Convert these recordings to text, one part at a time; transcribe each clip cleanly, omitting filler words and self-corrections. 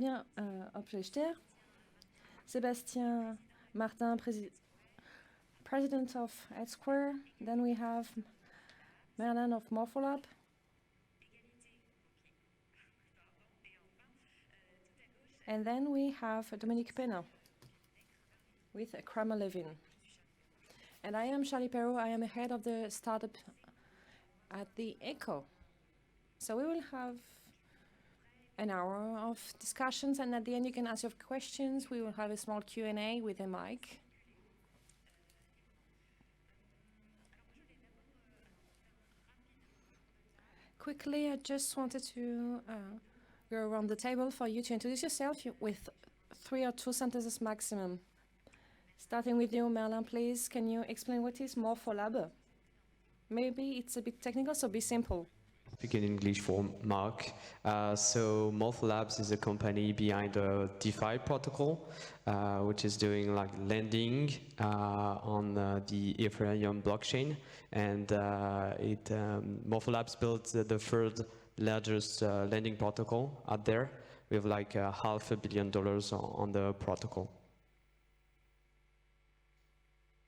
Fabien Opflichter, Sébastien Martin, President of INCYBER. Then we have Merlin of Morpholab. And then we have Dominique Pena with Kramer Levin. And I am Charlie Perrault. I am head of the startup at the ECHO. So we will have an hour of discussions, and at the end you can ask your questions. We will have a small Q&A with a mic. Quickly, I just wanted to go around the table for you to introduce yourself with 3 or 2 sentences maximum. Starting with you, Merlin, please. Can you explain what is Morpholab? Maybe it's a bit technical, so be simple. Speak in English for Mark. So Morpholabs is a company behind the DeFi protocol, which is doing like lending on the Ethereum blockchain. And Morpholabs built the third largest lending protocol out there with like $500 million on the protocol.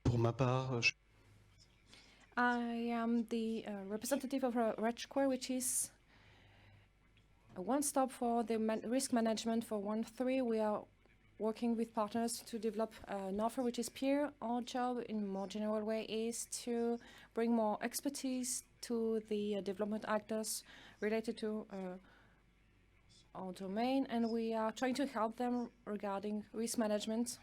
Pour ma part, I am the representative of RedSquare, which is a one-stop for the risk management for Web3. We are working with partners to develop an offer which is peer. Our job in a more general way is to bring more expertise to the development actors related to our domain, and we are trying to help them regarding risk management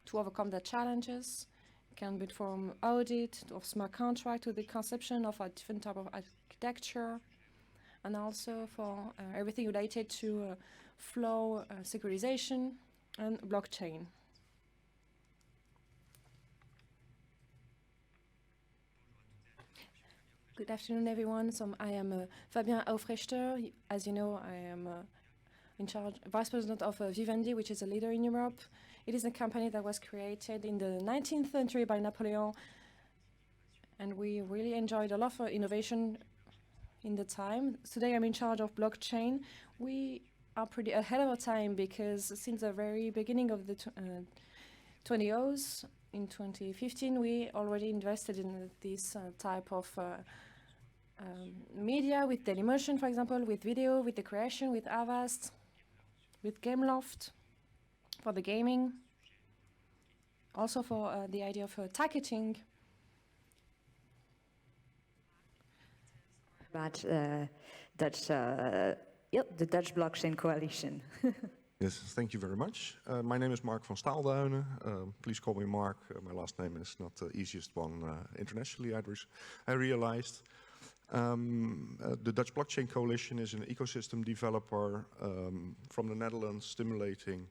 to overcome their challenges. Can be from audit of smart contract to the conception of a different type of architecture, and also for everything related to flow securitization and blockchain. Good afternoon, everyone. So I am Fabien Aufrechter. As you know, I am in charge, vice president of Vivendi, which is a leader in Europe. It is a company that was created in the 19th century by Napoleon, and we really enjoyed a lot of innovation in the time. Today I'm in charge of blockchain. We are pretty ahead of our time because since the very beginning of the 20s, in 2015, we already invested in this type of media with Dailymotion, for example, with video, with the creation, with Avast, with Gameloft, for the gaming, also for the idea of ticketing. About the Dutch Blockchain Coalition. yes, thank you very much. My name is Mark van Staalduinen. Please call me Mark. My last name is not the easiest one internationally, I realized. The Dutch Blockchain Coalition is an ecosystem developer from the Netherlands, stimulating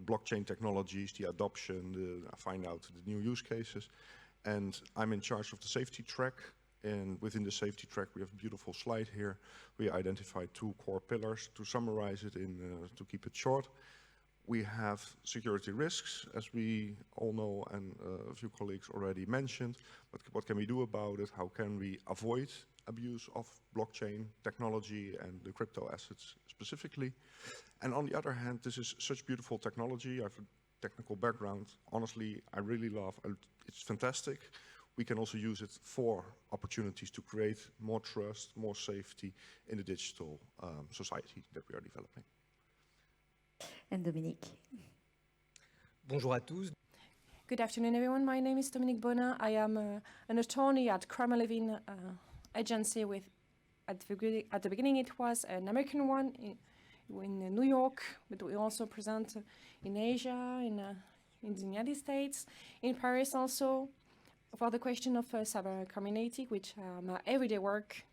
blockchain technologies, the adoption, find out the new use cases. And I'm in charge of the safety track. And within the safety track, we have a beautiful slide here. We identified 2 core pillars. To summarize it, to keep it short, we have security risks, as we all know, and a few colleagues already mentioned. But what can we do about it? How can we avoid abuse of blockchain technology and the crypto assets specifically? And on the other hand, this is such beautiful technology. I have a technical background. Honestly, I really love it. It's fantastic. We can also use it for opportunities to create more trust, more safety in the digital society that we are developing. And Dominique. Bonjour à tous. Good afternoon, everyone. My name is Dominique Bonin. I am an attorney at Kramer Levin agency. At the beginning, it was an American one in New York, but we also present in Asia, in the United States, in Paris also, for the question of cyber criminality, which my everyday work.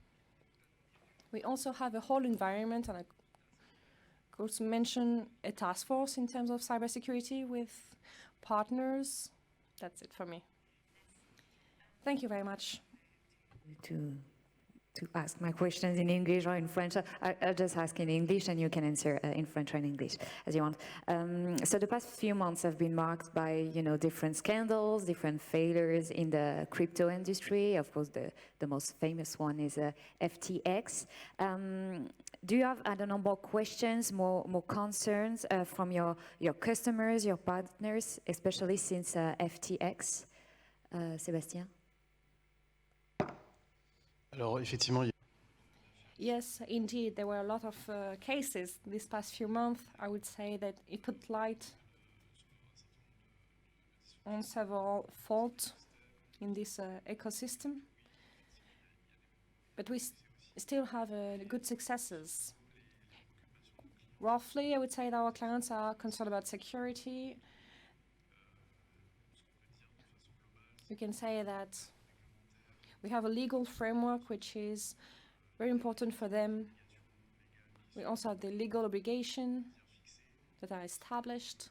We also have a whole environment, and I could mention a task force in terms of cybersecurity with partners. That's it for me. Thank you very much. To ask my questions in English or in French. I'll just ask in English and you can answer in French or in English as you want. So the past few months have been marked by, different scandals, different failures in the crypto industry. Of course, the most famous one is FTX. Do you have, I don't know, more questions, more concerns from your customers, your partners, especially since FTX? Sébastien? Alors effectivement, Yes, indeed, there were a lot of cases this past few months. I would say that it put light on several faults in this ecosystem. But we still have good successes. Roughly, I would say that our clients are concerned about security. We can say that we have a legal framework which is very important for them. We also have the legal obligation that are established.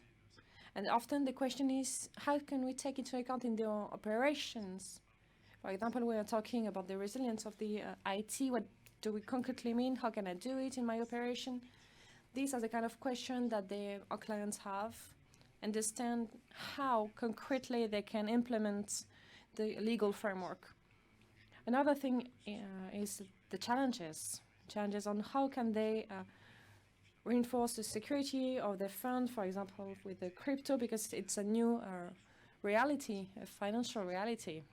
And often the question is, how can we take into account in their operations? For example, we are talking about the resilience of the IT. What do we concretely mean? How can I do it in my operation? These are the kind of questions that our clients have. Understand how concretely they can implement the legal framework. Another thing is the challenges on how can they reinforce the security of their fund, for example, with the crypto, because it's a new reality, a financial reality.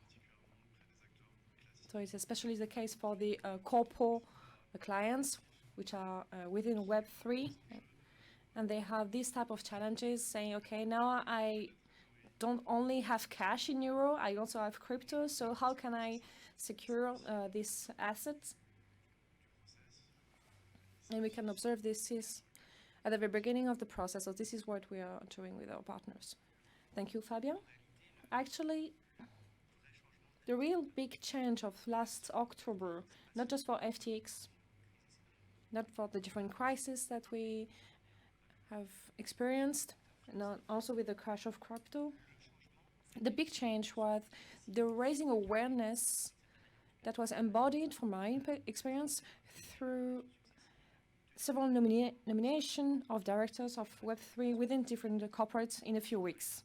So it's especially the case for the corporate clients, which are within Web3, and they have these type of challenges, saying, okay, now I don't only have cash in euro, I also have crypto, so how can I secure this asset? And we can observe this is at the very beginning of the process, so this is what we are doing with our partners. Thank you, Fabien. Actually, the real big change of last October, not just for FTX, not for the different crises that we have experienced, and also with the crash of crypto, the big change was the raising awareness that was embodied, from my experience, through several nomination of directors of Web3 within different corporates in a few weeks.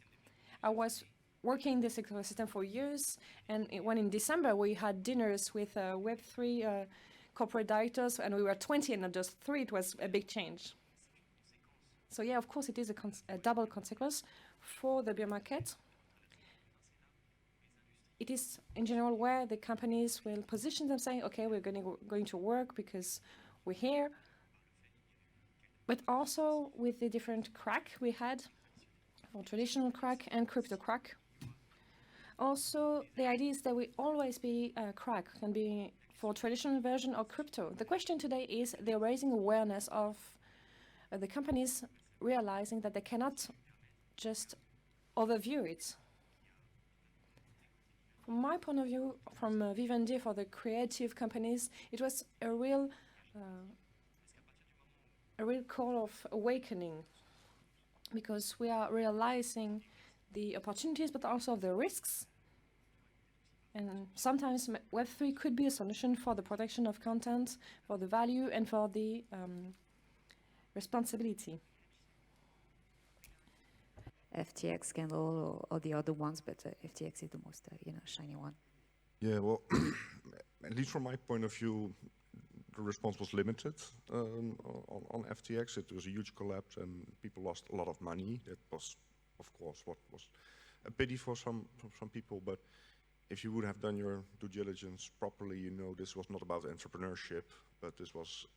I was working in this ecosystem for years, and when in December we had dinners with Web3 corporate directors, and we were 20 and not just 3, it was a big change. So yeah, of course it is a double consequence for the bear market. It is in general where the companies will position them, saying, okay, we're going to work because we're here. But also with the different crack we had, for traditional crack and crypto crack. Also, the idea is that we always be crack, can be for traditional version or crypto. The question today is they're raising awareness of the companies realizing that they cannot just overview it. From my point of view, from Vivendi for the creative companies, it was a real call of awakening, because we are realizing the opportunities but also the risks. And sometimes Web3 could be a solution for the protection of content, for the value, and for the responsibility. FTX scandal or the other ones, but FTX is the most shiny one. Yeah, well, at least from my point of view, the response was limited on FTX. It was a huge collapse and people lost a lot of money. That was, of course, what was a pity for some people. But if you would have done your due diligence properly, you know this was not about entrepreneurship, but this was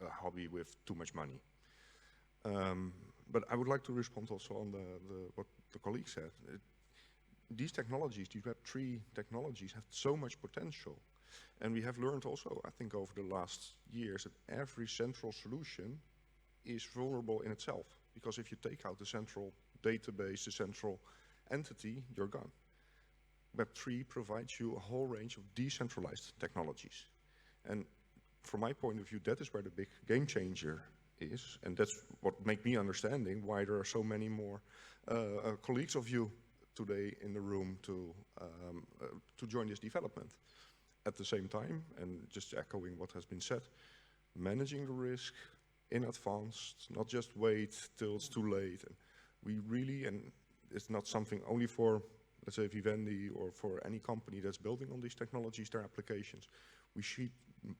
a hobby with too much money. But I would like to respond also on what the colleague said. These technologies, these Web3 technologies, have so much potential. And we have learned also, I think, over the last years, that every central solution is vulnerable in itself. Because if you take out the central database, the central entity, you're gone. Web3 provides you a whole range of decentralized technologies. And from my point of view, that is where the big game changer is. And that's what makes me understanding why there are so many more colleagues of you today in the room to join this development. At the same time, and just echoing what has been said, managing the risk in advance, not just wait till it's too late. And we really, and it's not something only for, let's say, Vivendi or for any company that's building on these technologies, their applications. We should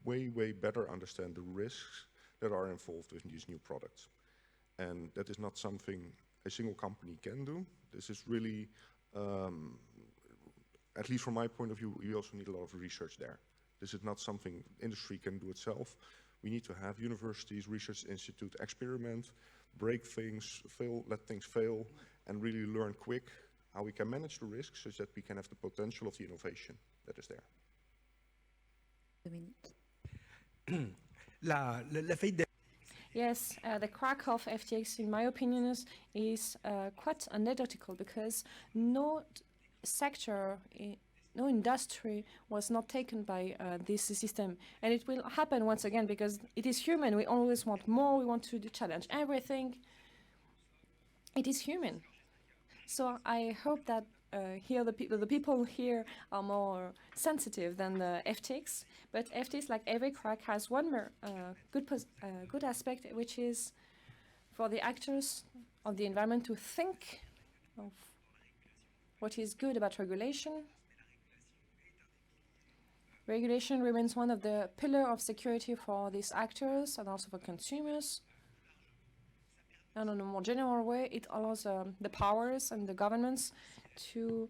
way better understand the risks that are involved with these new products. And that is not something a single company can do. This is really, at least from my point of view, you also need a lot of research there. This is not something industry can do itself. We need to have universities, research institute experiment, break things, let things fail, and really learn quick how we can manage the risks such that we can have the potential of the innovation that is there. Yes, the crack of FTX, in my opinion, is quite anecdotal because no sector, no industry was not taken by this system. And it will happen once again because it is human. We always want more. We want to challenge everything. It is human. So I hope that here the people here are more sensitive than the FTX. But FTX, like every crack, has one more good aspect, which is for the actors of the environment to think of what is good about regulation. Regulation remains one of the pillars of security for these actors and also for consumers. And in a more general way, it allows the powers and the governments to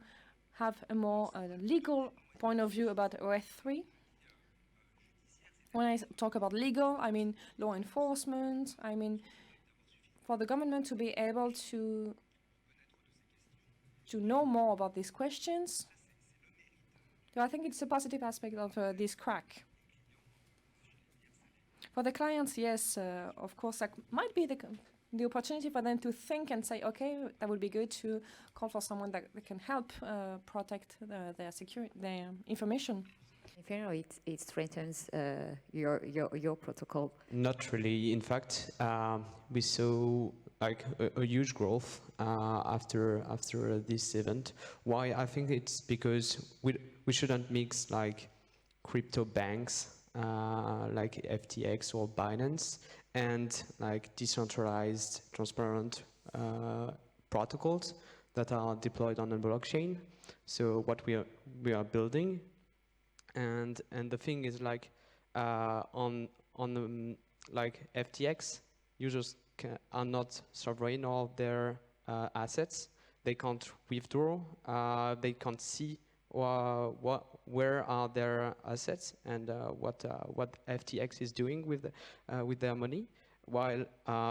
have a more legal point of view about Web3. When I talk about legal, I mean law enforcement. I mean for the government to be able to know more about these questions. So I think it's a positive aspect of this crack. For the clients, yes, of course, that might be the opportunity for them to think and say, okay, that would be good to call for someone that can help protect their information. If you know, it strengthens your protocol. Not really. In fact, we saw like a huge growth after this event. Why? I think it's because we shouldn't mix like crypto banks like FTX or Binance and like decentralized, transparent protocols that are deployed on the blockchain. So what we are building, and the thing is like on like FTX, users are not sovereign of their assets. They can't withdraw. They can't see where are their assets and what FTX is doing with their money. While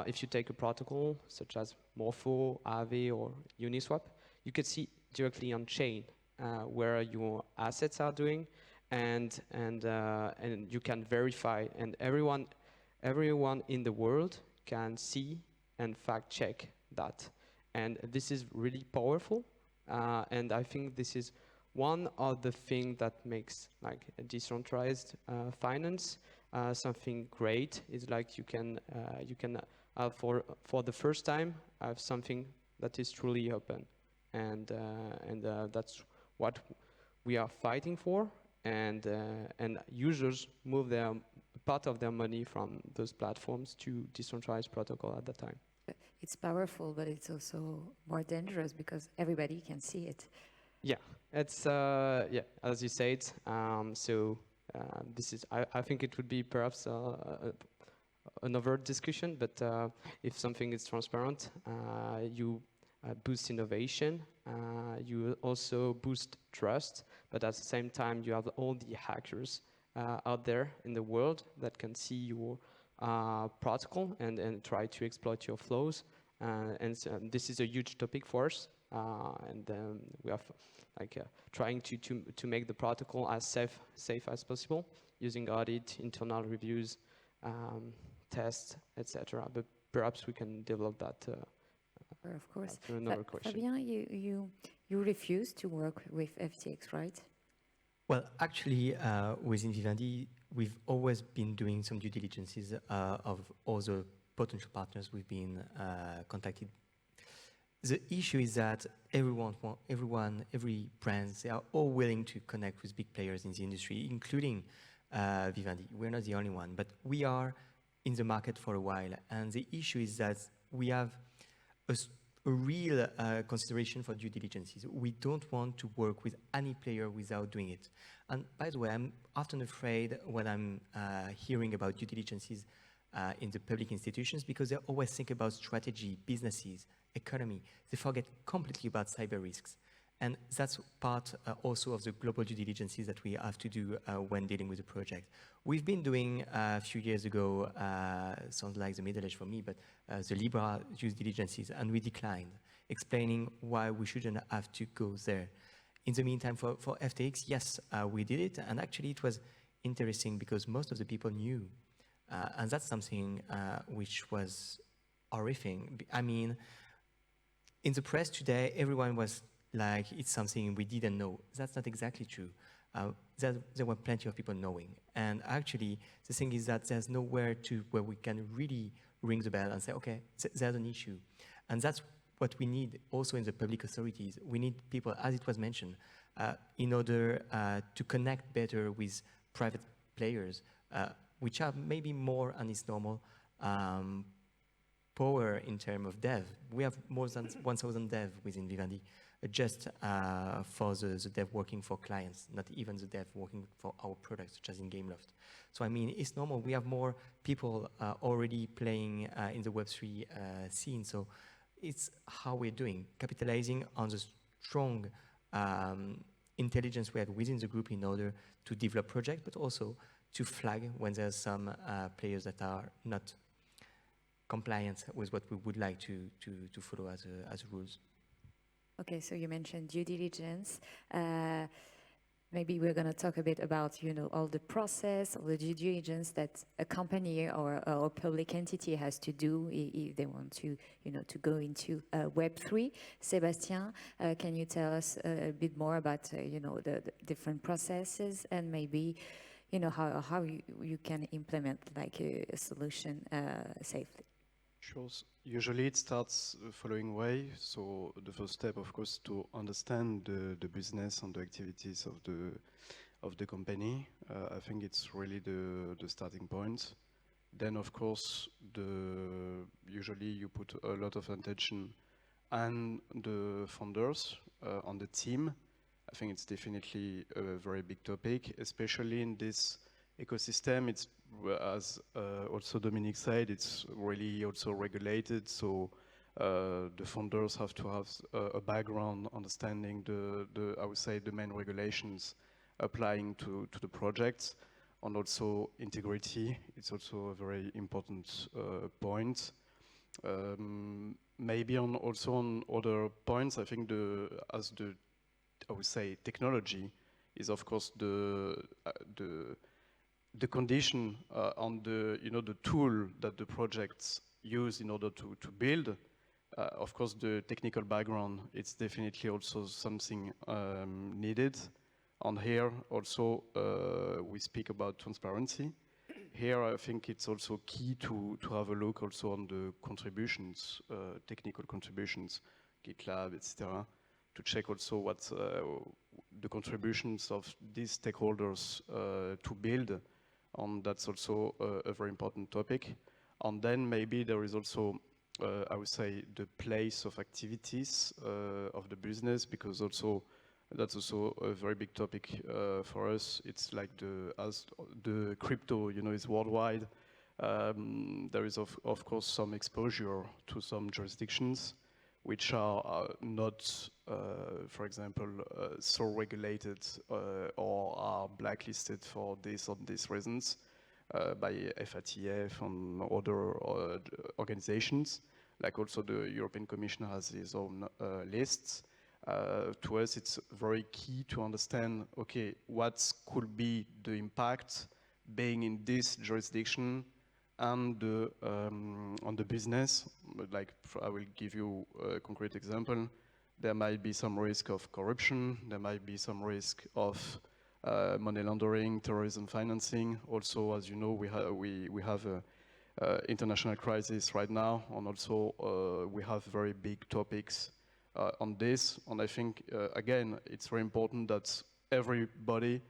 if you take a protocol such as Morpho, Aave, or Uniswap, you can see directly on chain where your assets are doing, and you can verify, and everyone in the world can see and fact check that, and this is really powerful, and I think this is one of the things that makes like a decentralized finance something great. Is like you can for the first time have something that is truly open, and that's what we are fighting for. And users move their part of their money from those platforms to decentralized protocol at that time. It's powerful, but it's also more dangerous because everybody can see it. Yeah, it's as you said. This is I think it would be perhaps another discussion. But if something is transparent, you boost innovation. You also boost trust. But at the same time, you have all the hackers out there in the world that can see your protocol and try to exploit your flows. And so this is a huge topic for us. And we are like trying to make the protocol as safe as possible using audit, internal reviews, tests, etc. But perhaps we can develop that. Of course. Another question. Fabien, you refuse to work with FTX, right? Well, actually, within Vivendi, we've always been doing some due diligences of all the potential partners we've been contacted. The issue is that every brand, they are all willing to connect with big players in the industry, including Vivendi. We're not the only one, but we are in the market for a while. And the issue is that we have a real consideration for due diligences. We don't want to work with any player without doing it. And by the way, I'm often afraid when I'm hearing about due diligences in the public institutions because they always think about strategy, businesses, economy. They forget completely about cyber risks. And that's part also of the global due diligences that we have to do when dealing with the project. We've been doing a few years ago, sounds like the Middle Age for me, but the Libra due diligences, and we declined, explaining why we shouldn't have to go there. In the meantime, for FTX, yes, we did it, and actually it was interesting because most of the people knew, and that's something which was horrific. I mean, in the press today, everyone was like, it's something we didn't know. That's not exactly true. There were plenty of people knowing. And actually, the thing is that there's nowhere where we can really ring the bell and say, okay, there's an issue. And that's what we need also in the public authorities. We need people, as it was mentioned, in order to connect better with private players, which are maybe more, and it's normal, power in terms of dev. We have more than 1,000 dev within Vivendi, just for the dev working for clients, not even the dev working for our products, such as in Gameloft. So I mean, it's normal. We have more people already playing in the Web3 scene. So it's how we're doing, capitalizing on the strong intelligence we have within the group in order to develop projects, but also to flag when there's some players that are not compliant with what we would like to follow as rules. Okay, so you mentioned due diligence. Maybe we're going to talk a bit about, all the process, all the due diligence that a company or a public entity has to do if they want to, to go into Web3. Sébastien, can you tell us a bit more about, the different processes and maybe, how you can implement like a solution safely? Sure. Usually it starts the following way. So the first step, of course, to understand the business and the activities of the company. I think it's really the starting point. Then, of course, usually you put a lot of attention on the founders, on the team. I think it's definitely a very big topic, especially in this ecosystem. It's, as also Dominique said, it's really also regulated. So the founders have to have a background understanding I would say the main regulations applying to the projects, and also integrity. It's also a very important point. Maybe also on other points, I think I would say technology is of course the condition on the tool that the projects use in order to build. Of course, the technical background, it's definitely also something needed. And here also we speak about transparency. Here I think it's also key to have a look also on the contributions, technical contributions, GitLab, etc., to check also what the contributions of these stakeholders to build. And that's also a very important topic. And then maybe there is also, I would say, the place of activities of the business, because also that's also a very big topic for us. It's like as the crypto, is worldwide. There is of course some exposure to some jurisdictions which are not, for example, so regulated or are blacklisted for this or these reasons by FATF and other organizations. Like also the European Commission has its own lists. To us, it's very key to understand, okay, what could be the impact being in this jurisdiction and on the business. Like, I will give you a concrete example. There might be some risk of corruption. There might be some risk of money laundering, terrorism financing. Also, as you know, we have a international crisis right now, and also we have very big topics on this. And I think again, it's very important that everybody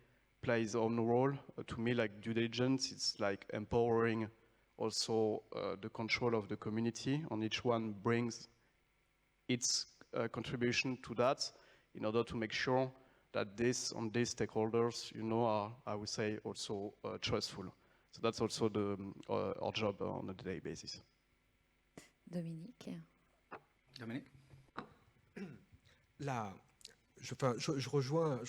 plays their own role. To me, like due diligence, it's like empowering also the control of the community, and each one brings its contribution to that in order to make sure that these stakeholders, are, I would say, also trustful. So that's also our job on a daily basis. Dominique. Dominique. Je rejoins.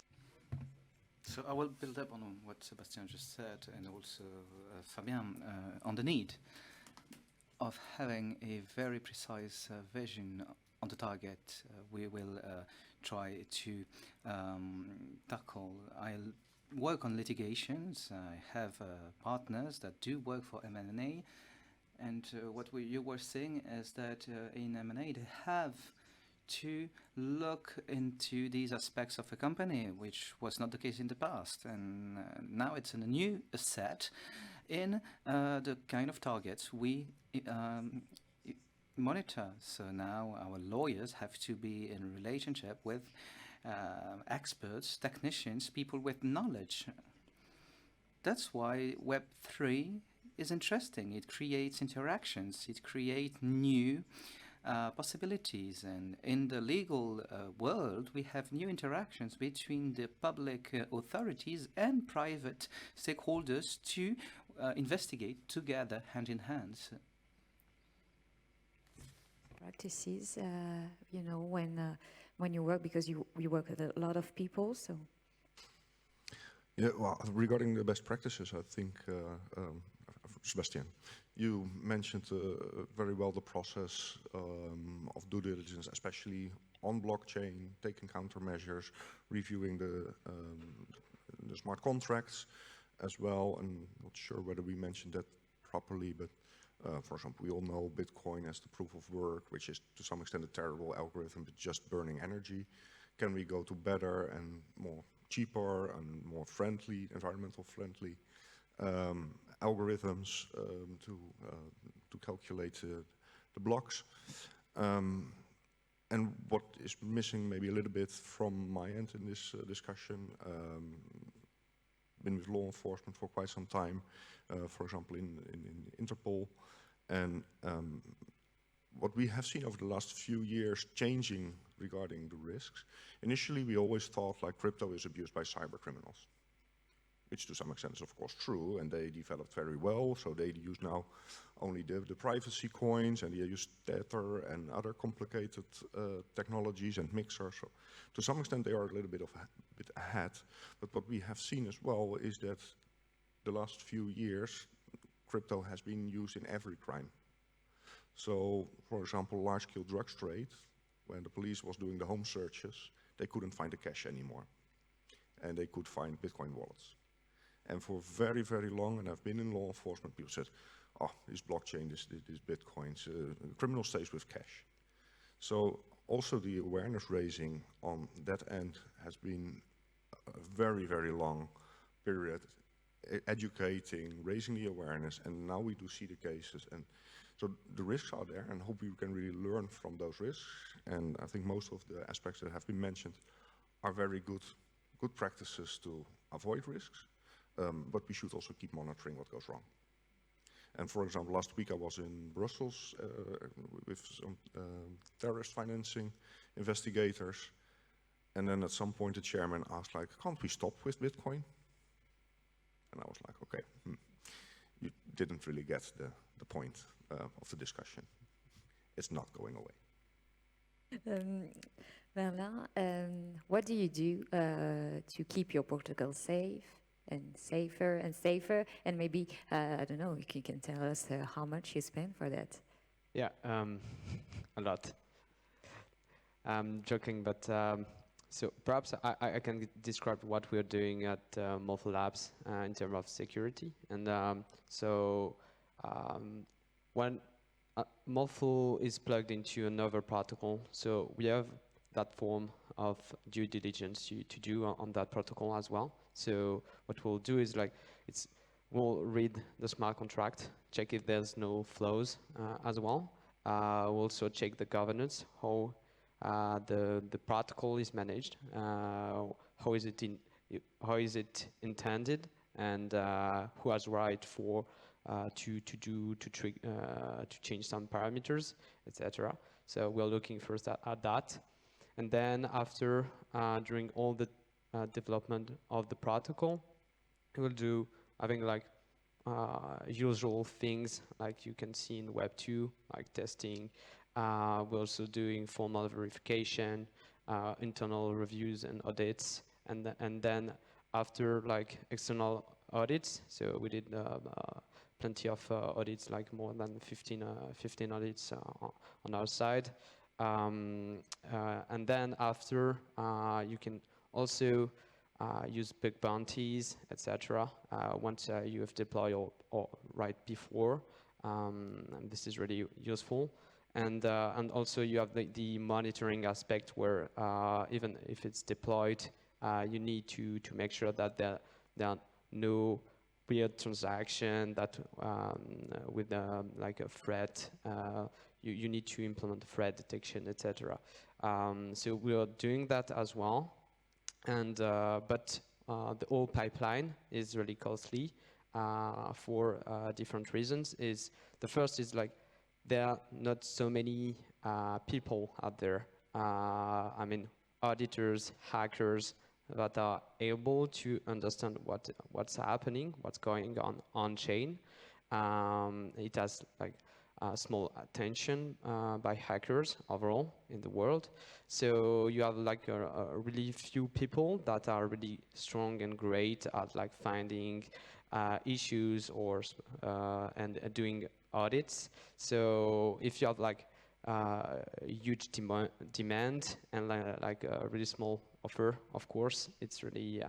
So I will build up on what Sébastien just said, and also Fabien, on the need of having a very precise vision on the target we will try to tackle. I'll work on litigations. I have partners that do work for M&A, and what you were saying is that in M&A they have to look into these aspects of a company, which was not the case in the past. And now it's in a new set in the kind of targets we monitor. So now our lawyers have to be in a relationship with experts, technicians, people with knowledge. That's why Web3 is interesting. It creates interactions. It creates new possibilities, and in the legal world we have new interactions between the public authorities and private stakeholders to investigate together, hand in hand. Practices, you know, when you work, because you work with a lot of people, so. Yeah, well, regarding the best practices, I think, Sebastian, you mentioned very well the process of due diligence, especially on blockchain, taking countermeasures, reviewing the smart contracts as well. I'm not sure whether we mentioned that properly, but for example, we all know Bitcoin as the proof of work, which is to some extent a terrible algorithm, but just burning energy. Can we go to better and more cheaper and more friendly, environmental friendly algorithms to calculate the blocks? And what is missing maybe a little bit from my end in this discussion, been with law enforcement for quite some time, for example in Interpol, and what we have seen over the last few years changing regarding the risks. Initially we always thought like crypto is abused by cyber criminals, which to some extent is of course true, and they developed very well, so they use now only the privacy coins, and they use Tether and other complicated technologies and mixers. So to some extent they are a little bit ahead, but what we have seen as well is that the last few years crypto has been used in every crime. So for example, large-scale drugs trade, when the police was doing the home searches, they couldn't find the cash anymore, and they could find Bitcoin wallets. And for very, very long, and I've been in law enforcement, people said, oh, this blockchain, this Bitcoins, criminal stays with cash. So also the awareness raising on that end has been a very, very long period, educating, raising the awareness, and now we do see the cases. And so the risks are there, and hope we can really learn from those risks. And I think most of the aspects that have been mentioned are very good practices to avoid risks. But we should also keep monitoring what goes wrong. And for example, last week I was in Brussels with some terrorist financing investigators, and then at some point the chairman asked, like, can't we stop with Bitcoin? And I was like, okay, you didn't really get the point of the discussion. It's not going away. Merlin, what do you do to keep your protocol safe and safer and safer? And maybe, I don't know, you can tell us how much you spend for that. Yeah, a lot. I'm joking, but so perhaps I can describe what we're doing at Morpho Labs in terms of security. And when Morpho is plugged into another protocol, so we have that form of due diligence to do on that protocol as well. So what we'll do is we'll read the smart contract, check if there's no flaws as well. We'll also check the governance, how the protocol is managed, how is it intended, and who has right for to change some parameters, etc. So we're looking first at that, and then after during all the development of the protocol, we'll do having like usual things like you can see in Web2, like testing. We're also doing formal verification, internal reviews and audits, and then after like external audits, so we did plenty of audits, like more than 15 audits on our side. And then after, you can also use bug bounties, etc. Once you have deployed or right before, and this is really useful. And also you have the monitoring aspect where even if it's deployed, you need to make sure that there are no weird transaction that with like a threat. You need to implement threat detection, etc. So we are doing that as well. And but the whole pipeline is really costly for different reasons. The first is like there are not so many people out there. I mean, auditors, hackers that are able to understand what's happening, what's going on chain. It has like small attention by hackers overall in the world. So you have like a really few people that are really strong and great at like finding issues or and doing audits. So if you have like huge demand and like a really small offer, of course, it's really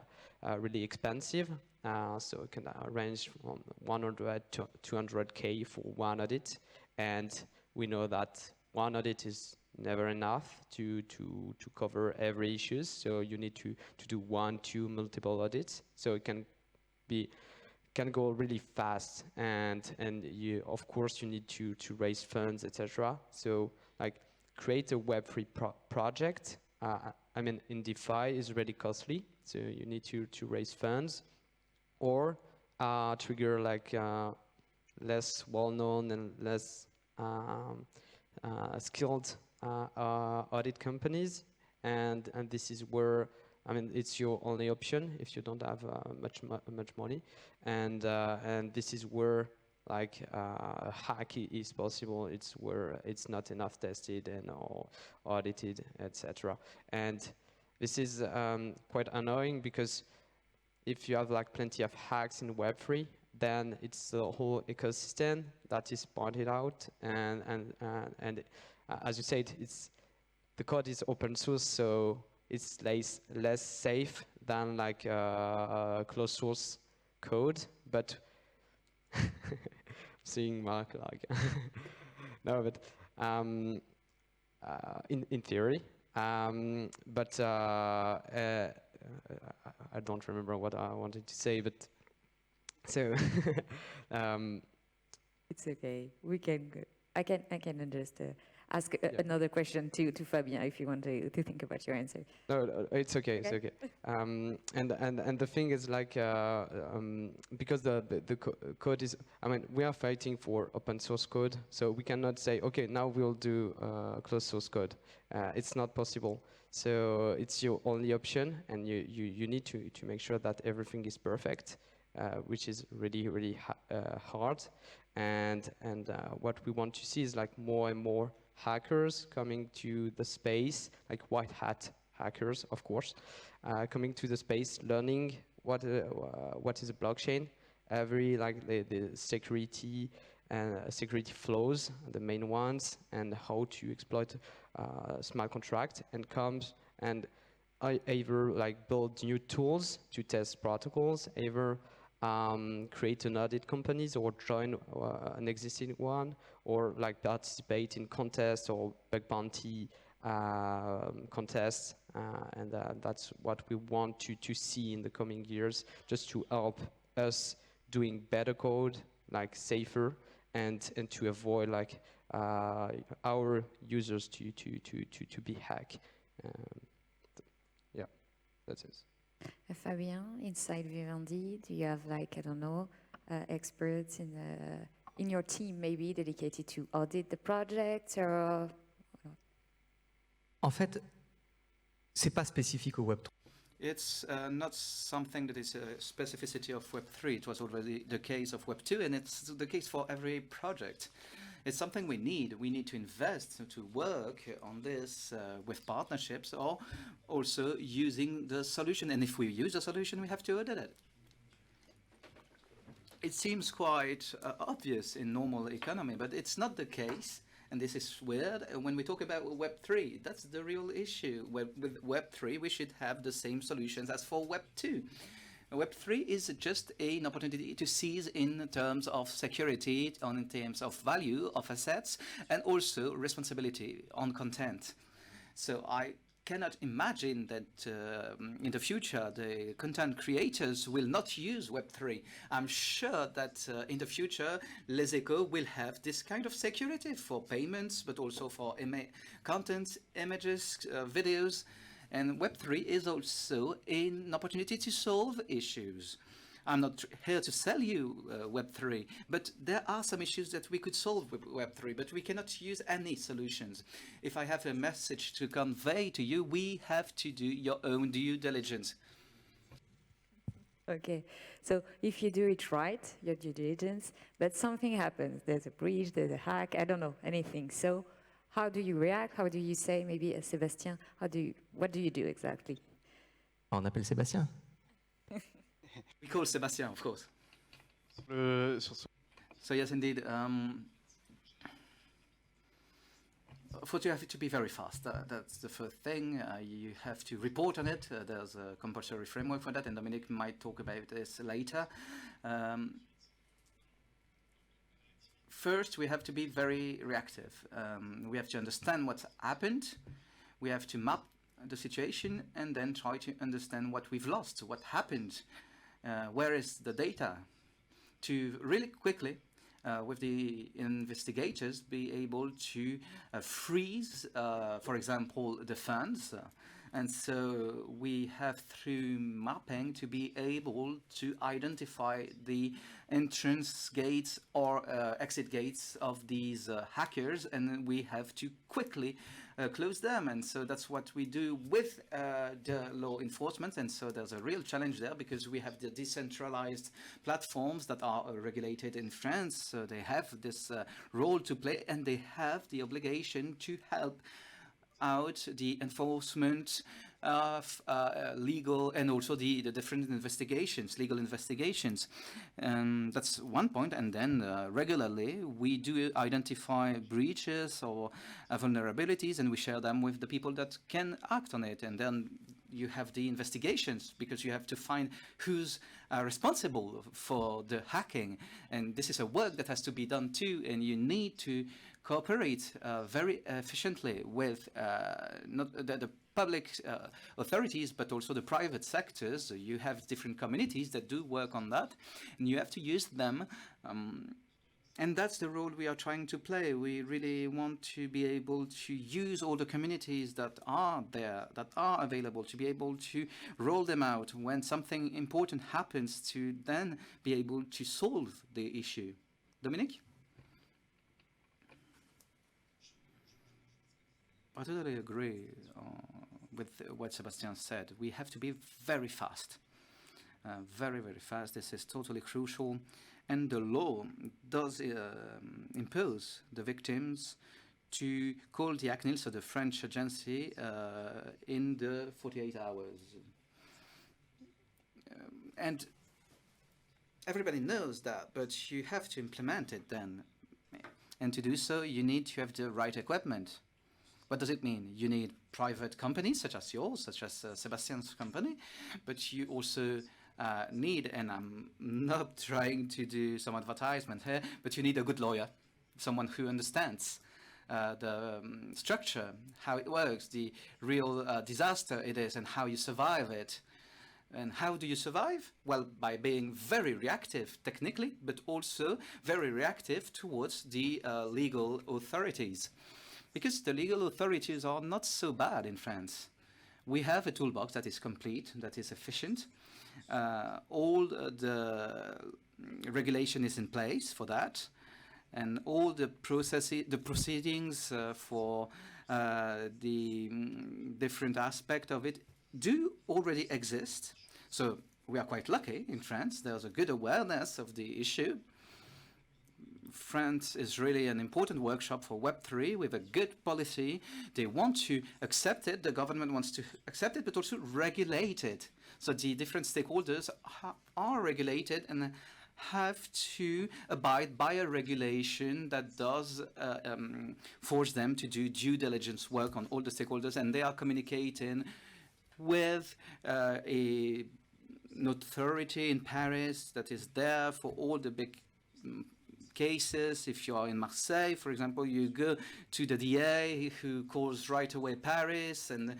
really expensive. So it can range from 100 to 200K for one audit. And we know that one audit is never enough to cover every issues. So you need to do 1, 2, multiple audits. So it can go really fast, and you of course you need to raise funds, etc. So like create a Web3 project. I mean, in DeFi is really costly. So you need to raise funds, or trigger like less well-known and less skilled audit companies, and this is where, I mean, it's your only option if you don't have much money, and this is where like hack is possible. It's where it's not enough tested and or audited, etc. And this is quite annoying, because if you have like plenty of hacks in Web3, then it's the whole ecosystem that is pointed out, and as you said, the code is open source, so it's less safe than like closed source code. But seeing Mark like no, but in theory, but I don't remember what I wanted to say, but so It's okay. We can go. I can just ask another question to Fabien if you want to think about your answer. No, it's okay. It's okay. And the thing is like because the code is, I mean, we are fighting for open source code, so we cannot say, okay, now we'll do closed source code. It's not possible. So it's your only option, and you need to make sure that everything is perfect, which is really hard. And what we want to see is like more and more hackers coming to the space, like white hat hackers, of course, coming to the space, learning what is a blockchain, like the security and security flows, the main ones, and how to exploit smart contract, and comes and either like build new tools to test protocols, either create an audit companies or join an existing one, or like participate in contests or bug bounty contests, and that's what we want to see in the coming years, just to help us doing better code, like safer, and to avoid like our users to be hacked. Yeah, that's it. Fabien, inside Vivendi, do you have like, I don't know, experts in your team maybe dedicated to audit the project, or? En fait, c'est pas spécifique au Web3. It's not something that is a specificity of Web3. It was already the case of Web2, and it's the case for every project. It's something we need. We need to invest to work on this with partnerships, or also using the solution. And if we use the solution, we have to audit it. It seems quite obvious in normal economy, but it's not the case. And this is weird. When we talk about Web3, that's the real issue. With Web3, we should have the same solutions as for Web2. Web3 is just an opportunity to seize in terms of security, in terms of value of assets, and also responsibility on content. So I cannot imagine that in the future the content creators will not use Web3. I'm sure that in the future Les Echos will have this kind of security for payments, but also for content, images, videos. And Web3 is also an opportunity to solve issues. I'm not here to sell you Web3, but there are some issues that we could solve with Web3, but we cannot use any solutions. If I have a message to convey to you, we have to do your own due diligence. Okay, so if you do it right, your due diligence, but something happens, there's a breach, there's a hack, I don't know, anything. So how do you react? How do you say, maybe Sébastien, what do you do exactly? On appelle Sébastien. We call Sébastien, of course. So yes, indeed. First, you have to be very fast. That's the first thing. You have to report on it. There's a compulsory framework for that, and Dominic might talk about this later. First, we have to be very reactive. We have to understand what's happened. We have to map the situation and then try to understand what we've lost, what happened, where is the data, to really quickly, with the investigators, be able to freeze, for example, the funds. And so we have, through mapping, to be able to identify the entrance gates or exit gates of these hackers, and we have to quickly close them. And so that's what we do with the law enforcement. And so there's a real challenge there, because we have the decentralized platforms that are regulated in France. So they have this role to play, and they have the obligation to help out the enforcement of legal, and also the different investigations, legal investigations. That's one point. And then regularly we do identify breaches or vulnerabilities, and we share them with the people that can act on it. And then you have the investigations, because you have to find who's responsible for the hacking. And this is a work that has to be done too, and you need to cooperate very efficiently with not the public authorities, but also the private sectors. You have different communities that do work on that, and you have to use them. And that's the role we are trying to play. We really want to be able to use all the communities that are there, that are available, to be able to roll them out when something important happens, to then be able to solve the issue. Dominic? I totally agree with what Sébastien said. We have to be very fast, very, very fast. This is totally crucial. And the law does impose the victims to call the ACNIL, so the French agency, in the 48 hours. And everybody knows that, but you have to implement it then. And to do so, you need to have the right equipment. What does it mean? You need private companies such as yours, such as Sébastien's company, but you also need, and I'm not trying to do some advertisement here, but you need a good lawyer, someone who understands the structure, how it works, the real disaster it is, and how you survive it. And how do you survive? Well, by being very reactive technically, but also very reactive towards the legal authorities. Because the legal authorities are not so bad in France. We have a toolbox that is complete, that is efficient. All the regulation is in place for that, and all the proceedings for the different aspect of it do already exist. So we are quite lucky in France. There's a good awareness of the issue. France is really an important workshop for Web3 with a good policy. They want to accept it, the government wants to accept it, but also regulate it. So the different stakeholders are regulated and have to abide by a regulation that does force them to do due diligence work on all the stakeholders, and they are communicating with an authority in Paris that is there for all the big cases. If you are in Marseille, for example, you go to the DA who calls right away Paris, and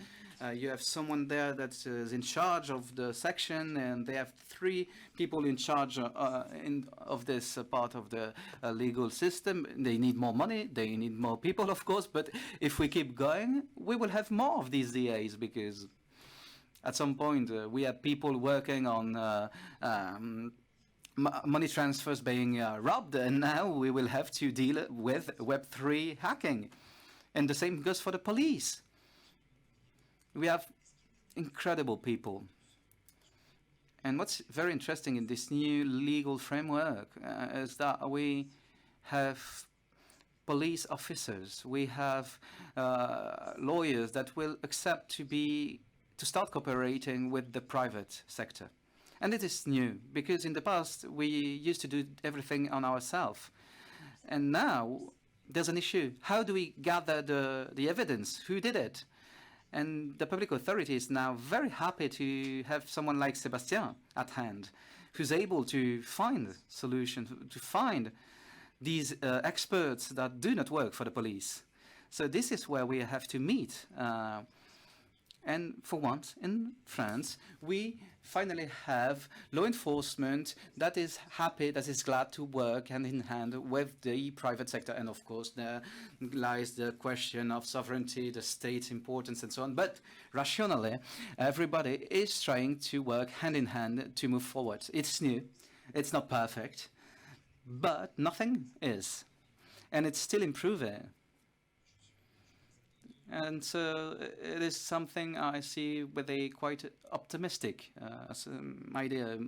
you have someone there that is in charge of the section, and they have 3 people in charge of this part of the legal system. They need more money, they need more people, of course, but if we keep going, we will have more of these DAs, because at some point we had people working on money transfers being robbed, and now we will have to deal with Web3 hacking. And the same goes for the police. We have incredible people. And what's very interesting in this new legal framework is that we have police officers, we have lawyers that will accept to start cooperating with the private sector. And it is new, because in the past we used to do everything on ourselves. And now there's an issue. How do we gather the evidence? Who did it? And the public authority is now very happy to have someone like Sébastien at hand, who's able to find solutions, to find these experts that do not work for the police. So this is where we have to meet. And for once, in France, we finally have law enforcement that is happy, that is glad to work hand in hand with the private sector. And of course, there lies the question of sovereignty, the state's importance, and so on. But rationally, everybody is trying to work hand in hand to move forward. It's new, it's not perfect, but nothing is. And it's still improving. And so it is something I see with a quite optimistic idea.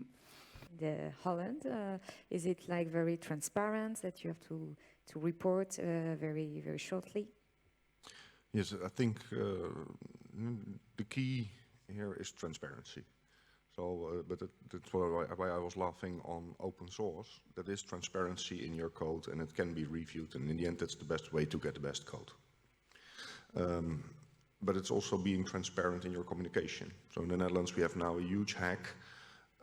The Holland, is it like very transparent that you have to report very, very shortly? Yes, I think the key here is transparency. So, but that's why I was laughing on open source. That is transparency in your code, and it can be reviewed, and in the end, that's the best way to get the best code. But it's also being transparent in your communication. So in the Netherlands, we have now a huge hack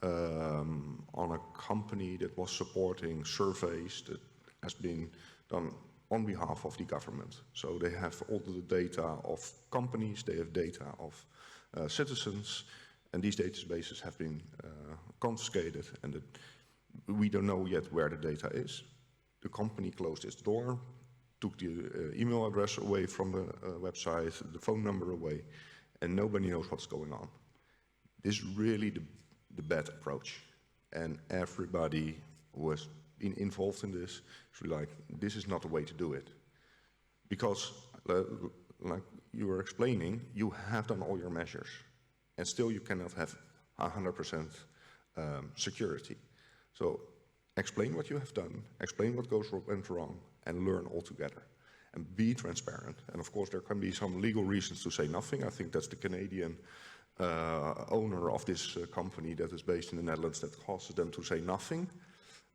on a company that was supporting surveys that has been done on behalf of the government. So they have all the data of companies, they have data of citizens, and these databases have been confiscated, and we don't know yet where the data is. The company closed its door, took the email address away from the website, the phone number away, and nobody knows what's going on. This is really the bad approach. And everybody who has been involved in this is really like, this is not the way to do it. Because, like you were explaining, you have done all your measures, and still you cannot have 100% security. So explain what you have done, explain what went wrong, and learn all together. And be transparent. And of course, there can be some legal reasons to say nothing. I think that's the Canadian owner of this company that is based in the Netherlands that causes them to say nothing.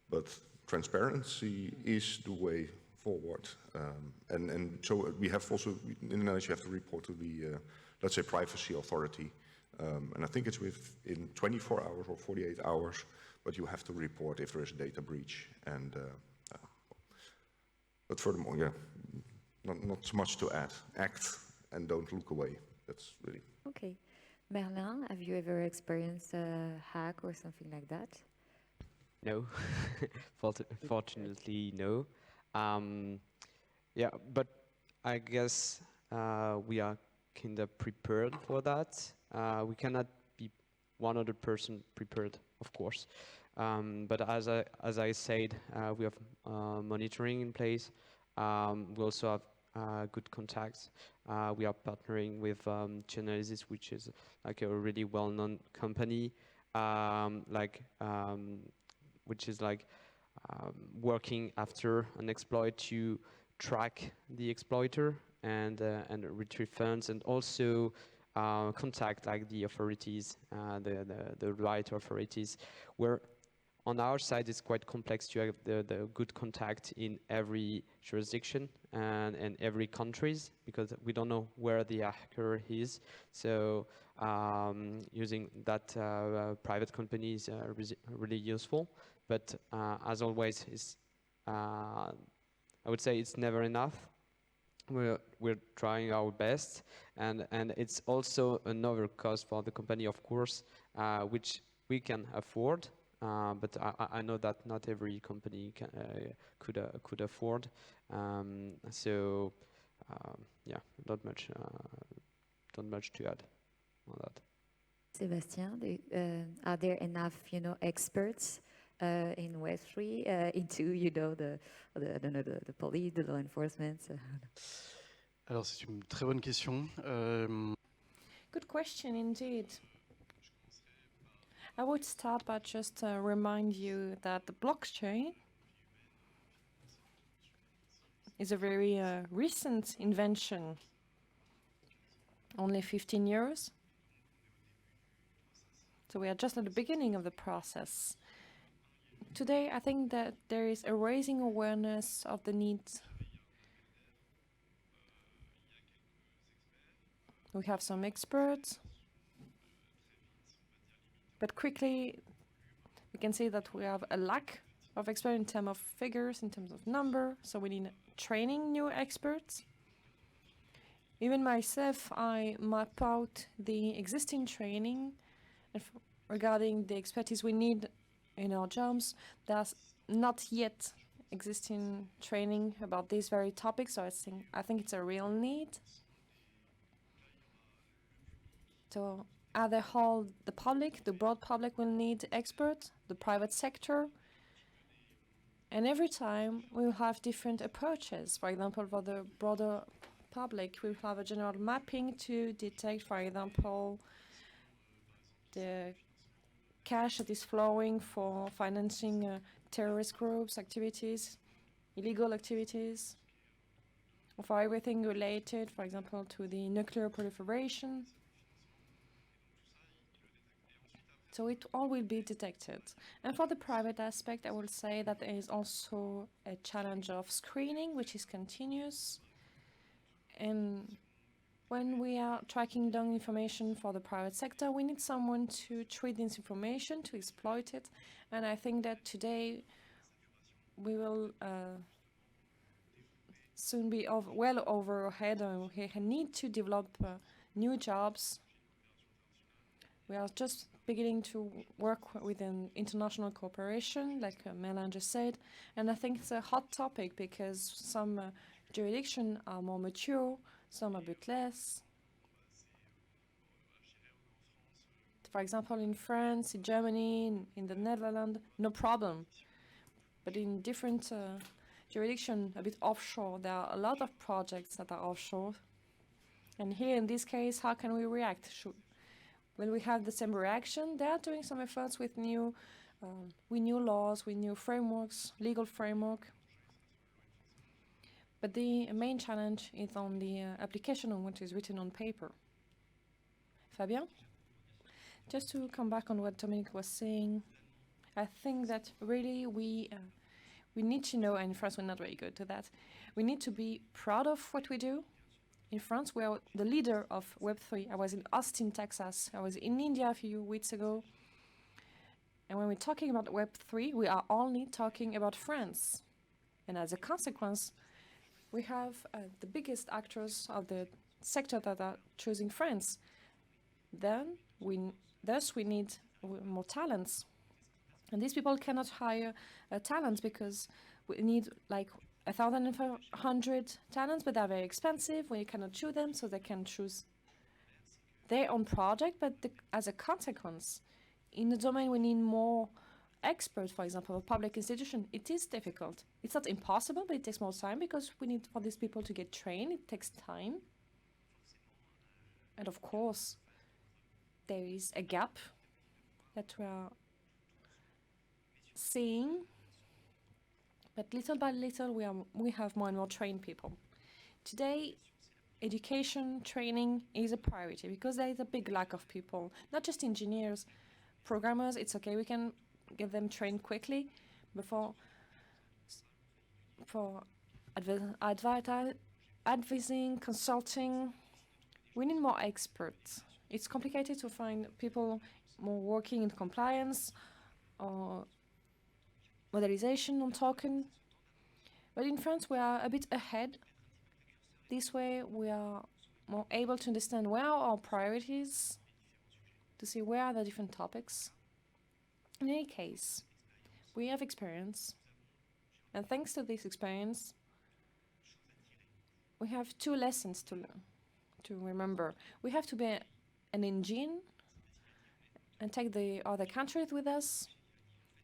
But transparency is the way forward. And so we have also, in the Netherlands, you have to report to the, let's say, privacy authority. And I think it's within 24 hours or 48 hours, but you have to report if there is a data breach. And but furthermore, yeah, not so much to add. Act and don't look away. That's really... Okay. Merlin, have you ever experienced a hack or something like that? No, fortunately, no. Yeah, but I guess we are kind of prepared for that. We cannot be 100% prepared, of course. But as I said, we have monitoring in place. We also have good contacts. We are partnering with Genesis, which is like a really well-known company, which is like working after an exploit to track the exploiter and retrieve funds, and also contact like the authorities, the right authorities. Where on our side it's quite complex to have the good contact in every jurisdiction and every countries, because we don't know where the hacker is. So using that private company is really useful. But as always, I would say it's never enough. We're trying our best, and it's also another cost for the company, of course, which we can afford. But I know that not every company could afford. So yeah, not much to add on that. Sébastien, are there enough, experts in Web3 into, the police, the law enforcement? Alors c'est une très bonne question. Good question indeed. I would start by just remind you that the blockchain is a very recent invention, only 15 years. So we are just at the beginning of the process. Today, I think that there is a rising awareness of the need. We have some experts, but quickly we can see that we have a lack of experts in terms of figures, in terms of number, so we need training new experts. Even myself, I map out the existing training regarding the expertise we need in our jobs. There's not yet existing training about this very topic, so I think it's a real need. So either the public, the broad public will need experts, the private sector, and every time we will have different approaches. For example, for the broader public, we will have a general mapping to detect, for example, the cash that is flowing for financing terrorist groups, activities, illegal activities, or for everything related, for example, to the nuclear proliferation. So it all will be detected. And for the private aspect, I will say that there is also a challenge of screening, which is continuous. And when we are tracking down information for the private sector, we need someone to treat this information, to exploit it. And I think that today we will soon be well overhead, and we need to develop new jobs. We are just beginning to work with an international cooperation, like Mélan just said, and I think it's a hot topic because some jurisdictions are more mature, some a bit less. For example, in France, in Germany, in the Netherlands, no problem. But in different jurisdictions, a bit offshore, there are a lot of projects that are offshore. And here, in this case, how can we react? Will we have the same reaction? They are doing some efforts with new laws, with new frameworks, legal framework. But the main challenge is on the application of what is written on paper. Fabien? Just to come back on what Dominique was saying, I think that really we need to know, and in France we're not very good to that, we need to be proud of what we do. In France, we are the leader of Web3. I was in Austin, Texas. I was in India a few weeks ago. And when we're talking about Web3, we are only talking about France. And as a consequence, we have the biggest actors of the sector that are choosing France. Thus, we need more talents. And these people cannot hire talents because we need like 1,500 talents, but they're very expensive. We cannot choose them, so they can choose their own project. But as a consequence, in the domain we need more expert, for example, of a public institution, it is difficult. It's not impossible, but it takes more time because we need for these people to get trained. It takes time. And of course, there is a gap that we are seeing. But little by little, we have more and more trained people. Today, education, training is a priority because there is a big lack of people, not just engineers, programmers. It's okay, we can get them trained quickly, but for advising, consulting, we need more experts. It's complicated to find people more working in compliance or modelization on token. But in France, we are a bit ahead. This way, we are more able to understand where are our priorities, to see where are the different topics. In any case, we have experience. And thanks to this experience, we have two lessons to remember. We have to be an engine and take the other countries with us.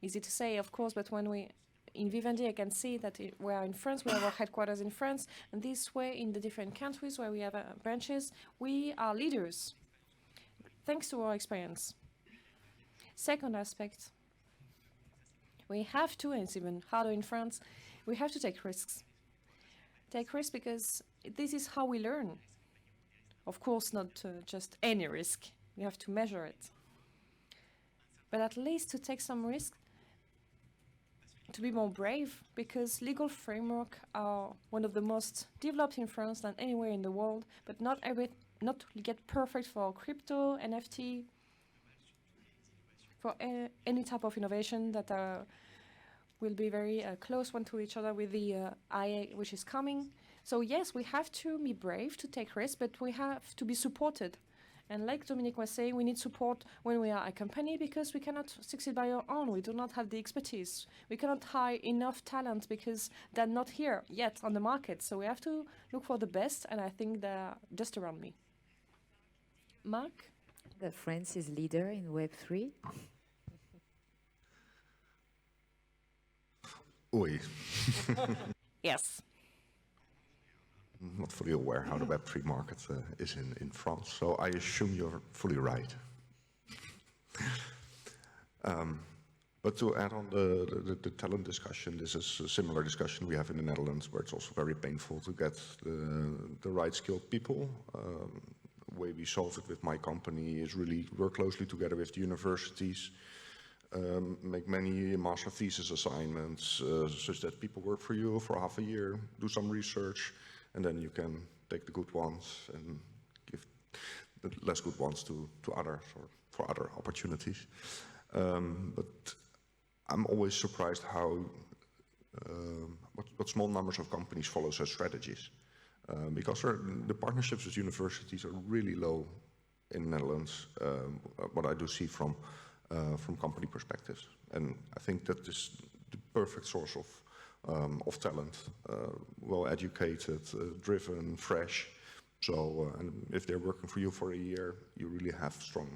Easy to say, of course, but when we in Vivendi, I can see that we are in France, we have our headquarters in France, and this way in the different countries where we have branches, we are leaders, thanks to our experience. Second aspect, we have to, and it's even harder in France, we have to take risks. Take risks because this is how we learn. Of course, not just any risk, we have to measure it. But at least to take some risks, to be more brave, because legal framework are one of the most developed in France than anywhere in the world, but not get perfect for crypto, NFT, for any type of innovation that will be very close one to each other with the IA which is coming. So yes, we have to be brave to take risks, but we have to be supported. And like Dominique was saying, we need support when we are a company because we cannot succeed by our own. We do not have the expertise. We cannot hire enough talent because they're not here yet on the market. So we have to look for the best, and I think they're just around me. Marc? The France is leader in Web3. Oui. Yes. Not fully aware how the Web3 market is in France, so I assume you're fully right. But to add on the talent discussion, this is a similar discussion we have in the Netherlands, where it's also very painful to get the right skilled people. The way we solve it with my company is really work closely together with the universities, make many master thesis assignments, such that people work for you for half a year, do some research, and then you can take the good ones and give the less good ones to others or for other opportunities. But I'm always surprised how what small numbers of companies follow such strategies. Because the partnerships with universities are really low in the Netherlands, what I do see from company perspectives. And I think that is the perfect source of talent, well-educated, driven, fresh. So and if they're working for you for a year, you really have strong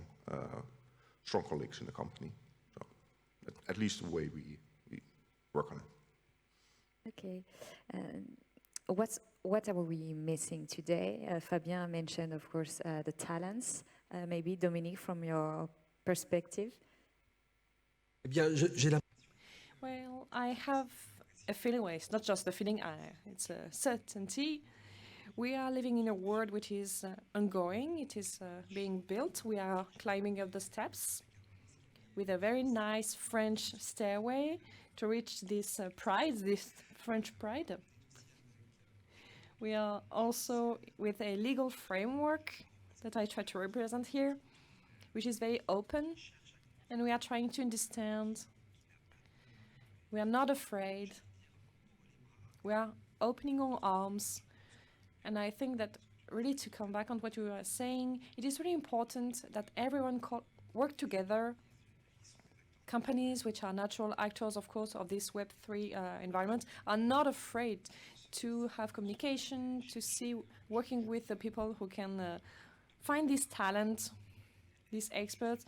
colleagues in the company. So at least the way we work on it. Okay. What are we missing today? Fabien mentioned, of course, the talents. Maybe Dominique, from your perspective. Well, I have a feeling, well, it's not just a feeling, it's a certainty. We are living in a world which is ongoing, it is being built. We are climbing up the steps with a very nice French stairway to reach this pride, this French pride. We are also with a legal framework that I try to represent here, which is very open, and we are trying to understand. We are not afraid. We are opening our arms. And I think that really, to come back on what you were saying, it is really important that everyone work together. Companies which are natural actors, of course, of this Web3 environment are not afraid to have communication, to see working with the people who can find this talent, these experts,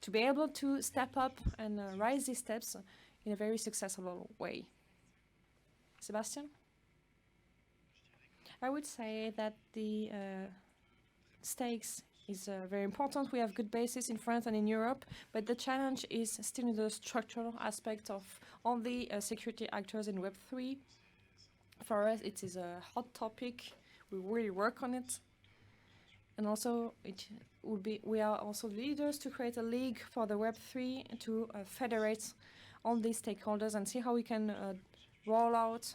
to be able to step up and rise these steps in a very successful way. Sebastian? I would say that the stakes is very important. We have good basis in France and in Europe, but the challenge is still in the structural aspect of all the security actors in Web3. For us, it is a hot topic. We really work on it. And also, we are also leaders to create a league for the Web3 to federate all these stakeholders and see how we can roll out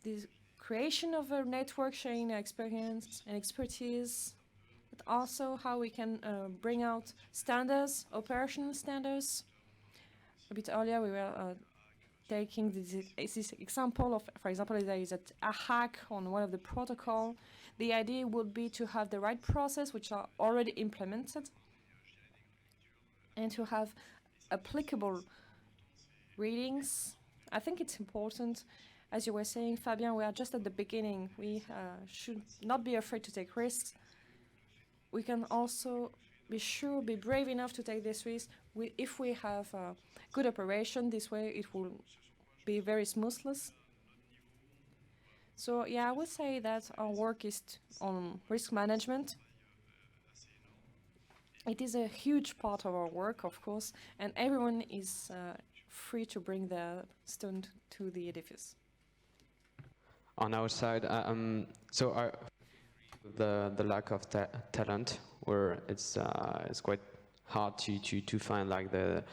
this creation of a network, sharing experience and expertise, but also how we can bring out standards, operational standards. A bit earlier, we were taking this example of, for example, there is a hack on one of the protocol. The idea would be to have the right process, which are already implemented, and to have applicable readings. I think it's important. As you were saying, Fabien, we are just at the beginning. We should not be afraid to take risks. We can also be brave enough to take this risk. If we have a good operation, this way it will be very smoothless. So yeah, I would say that our work is on risk management. It is a huge part of our work, of course, and everyone is free to bring their stone to the edifice. On our side, the lack of talent, where it's quite hard to find like the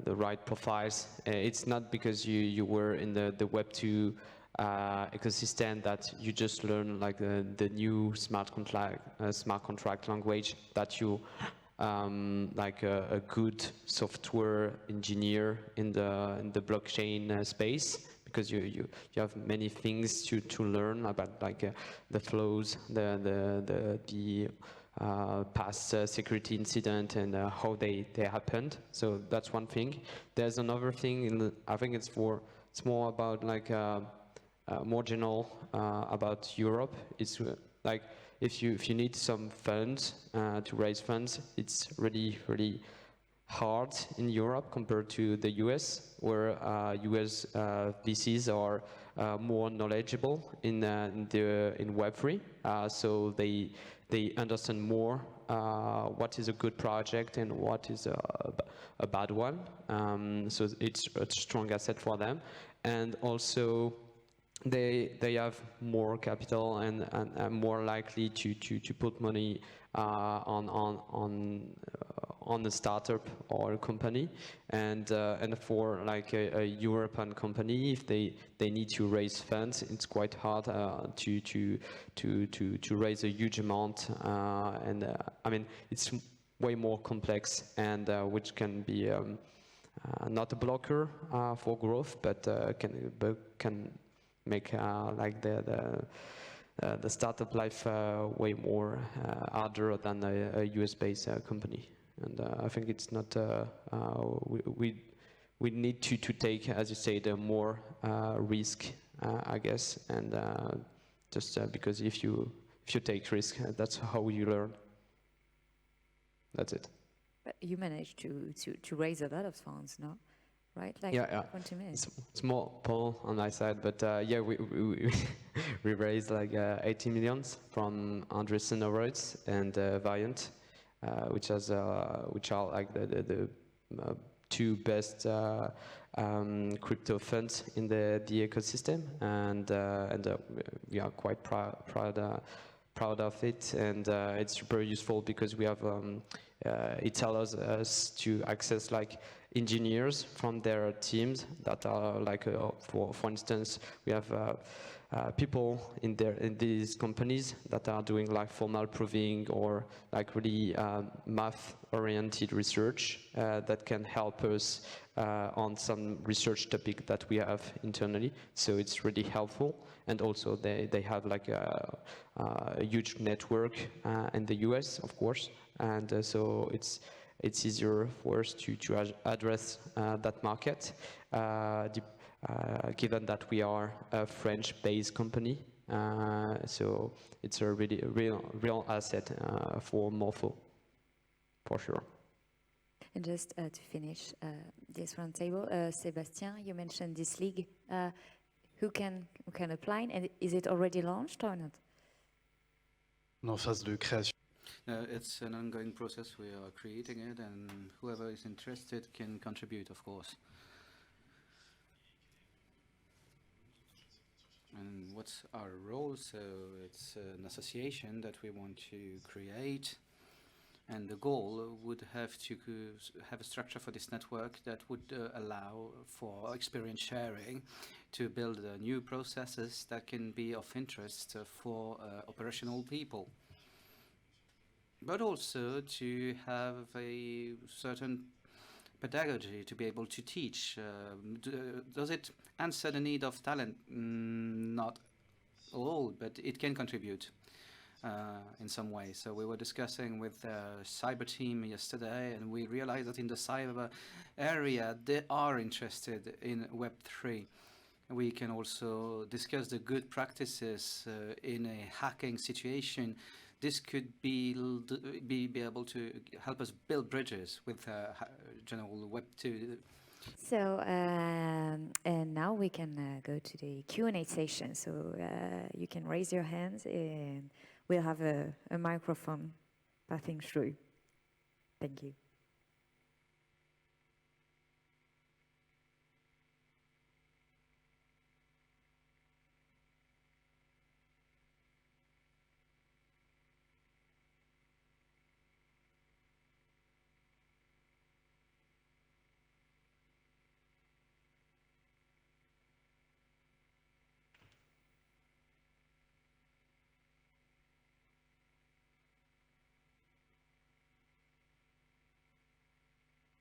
right profiles. It's not because you were in the Web2 ecosystem that you just learn like the new smart contract language, that you like a good software engineer in the blockchain space, because you have many things to learn about, like the flows, the past security incident and how they happened. So that's one thing. There's another thing. I think it's more about like more general about Europe. It's like if you need some funds to raise funds, it's really hard in Europe compared to the US, where US VCs are more knowledgeable in Web3, so they understand more what is a good project and what is a bad one. So it's a strong asset for them, and also they have more capital and more likely to put money on a startup or a company, and for like a European company, if they need to raise funds, it's quite hard to raise a huge amount, and I mean it's way more complex, and which can be not a blocker for growth, but can make like the startup life way more harder than a US-based company. And I think it's not, we need to take, as you say, the more risk, I guess, and just because if you take risk, that's how you learn. That's it. But you managed to raise a lot of funds, no? Right? Like yeah. 20 minutes. It's more Paul on my side, but yeah, we raised like 80 millions from Andreessen Horowitz and Variant, which are like the two best crypto funds in the ecosystem, and we are quite proud of it, and it's super useful because we have it allows us to access like engineers from their teams that are like for instance, we have people in these companies that are doing like formal proving or like really math-oriented research that can help us on some research topic that we have internally. So it's really helpful, and also they have like a huge network in the US, of course, and so it's easier for us to address that market, given that we are a French-based company. So it's a really real asset for Morpho, for sure. And just to finish this roundtable, Sébastien, you mentioned this league. Who can apply, and is it already launched or not? En phase de création. It's an ongoing process. We are creating it, and whoever is interested can contribute, of course. And what's our role? So it's an association that we want to create, and the goal would have to have a structure for this network that would allow for experience sharing, to build new processes that can be of interest for operational people, but also to have a certain pedagogy to be able to teach. Does it answer the need of talent? Not all, but it can contribute in some way. So we were discussing with the cyber team yesterday, and we realized that in the cyber area, they are interested in Web3. We can also discuss the good practices in a hacking situation. This could be able to help us build bridges with general Web2. So, and now we can go to the Q&A session. So you can raise your hands, and we'll have a microphone passing through. Thank you.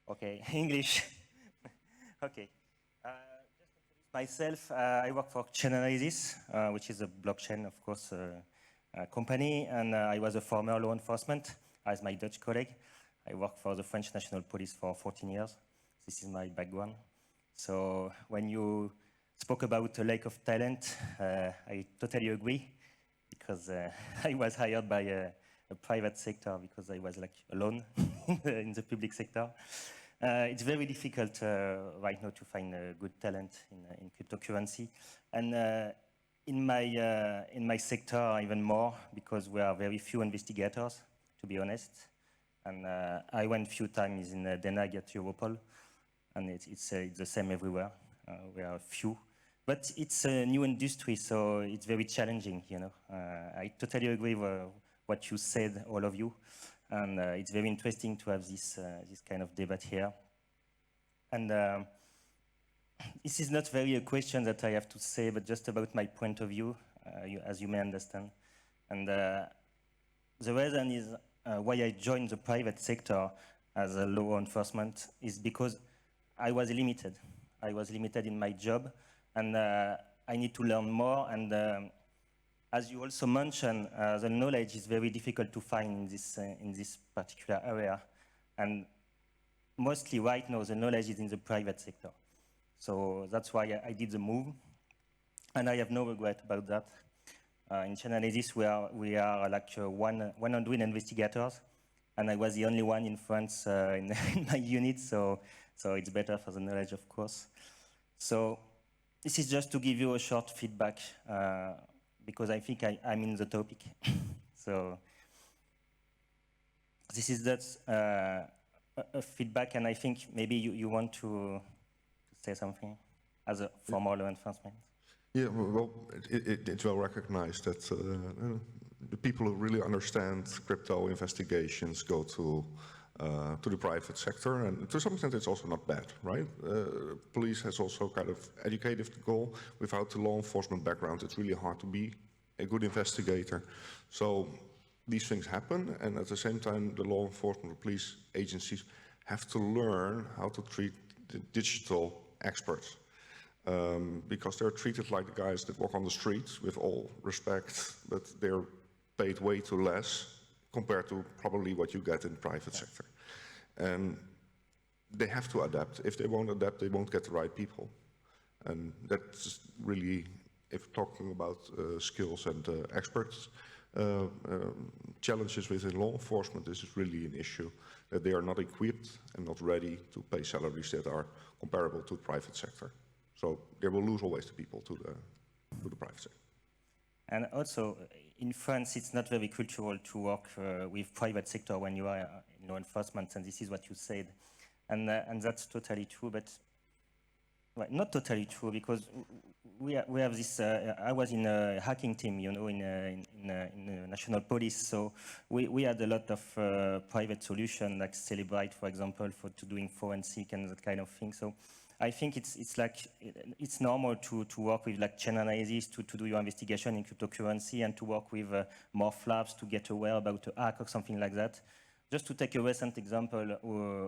Okay, English. Okay. Just introduce myself. I work for Chainalysis, which is a blockchain, of course, company, and I was a former law enforcement, as my Dutch colleague. I worked for the French National Police for 14 years. This is my background. So when you spoke about a lack of talent, I totally agree, because I was hired by a private sector because I was like alone in the public sector. It's very difficult right now to find good talent in cryptocurrency, and in my sector even more, because we are very few investigators, to be honest. And I went a few times in Den Haag at Europol, and it's the same everywhere. We are few, but it's a new industry, so it's very challenging. You know, I totally agree with what you said, all of you. And it's very interesting to have this kind of debate here. And this is not very a question that I have to say, but just about my point of view, as you may understand. And the reason is why I joined the private sector as a law enforcement is because I was limited. I was limited in my job, and I need to learn more. And as you also mentioned, the knowledge is very difficult to find in this particular area. And mostly right now, the knowledge is in the private sector. So that's why I did the move. And I have no regret about that. In Chainalysis, we are like 100 investigators. And I was the only one in France in my unit. So it's better for the knowledge, of course. So this is just to give you a short feedback, because I think I'm in the topic. So this is just a feedback, and I think maybe you want to say something as a former law enforcement. Yeah, well, it's well recognized that the people who really understand crypto investigations go to the private sector, and to some extent it's also not bad, right? Police has also kind of educated the goal. Without the law enforcement background, it's really hard to be a good investigator. So these things happen, and at the same time, the law enforcement or police agencies have to learn how to treat the digital experts. Because they're treated like the guys that walk on the streets, with all respect, but they're paid way too less compared to probably what you get in the private sector. And they have to adapt. If they won't adapt, they won't get the right people. And that's really, if talking about skills and experts, challenges within law enforcement, this is really an issue, that they are not equipped and not ready to pay salaries that are comparable to the private sector. So they will lose always the people to the private sector. And also, in France, it's not very cultural to work with private sector when you are in law enforcement, and this is what you said. And that's totally true, but well, not totally true, because we have this, I was in a hacking team, you know, in national police, so we had a lot of private solutions, like Celebrite, for example, to doing forensic and that kind of thing. So I think it's normal to work with like chain analysis to do your investigation in cryptocurrency, and to work with morph labs to get aware about a hack or something like that. Just to take a recent example,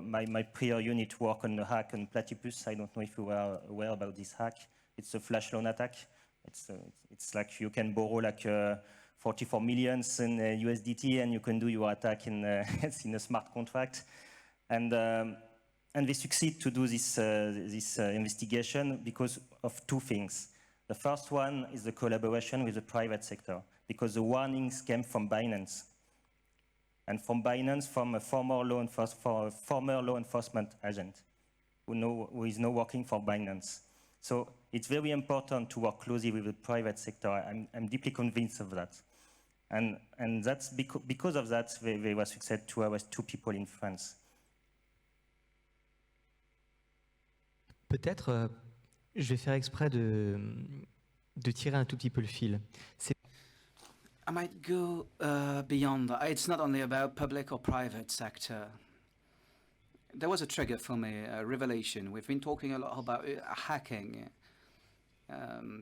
my prior unit worked on a hack on Platypus. I don't know if you were aware about this hack. It's a flash loan attack. It's like you can borrow like 44 millions in USDT, and you can do your attack in in a smart contract. And they succeed to do this investigation because of two things. The first one is the collaboration with the private sector, because the warnings came from Binance. And from Binance, from a former law enforcement agent who is now working for Binance. So it's very important to work closely with the private sector. I'm deeply convinced of that. And that's because of that, they were successful to have 2 people in France. Peut-être, je vais faire exprès de tirer un tout petit peu le fil. I might go beyond that. It's not only about public or private sector. There was a trigger for me, a revelation. We've been talking a lot about hacking.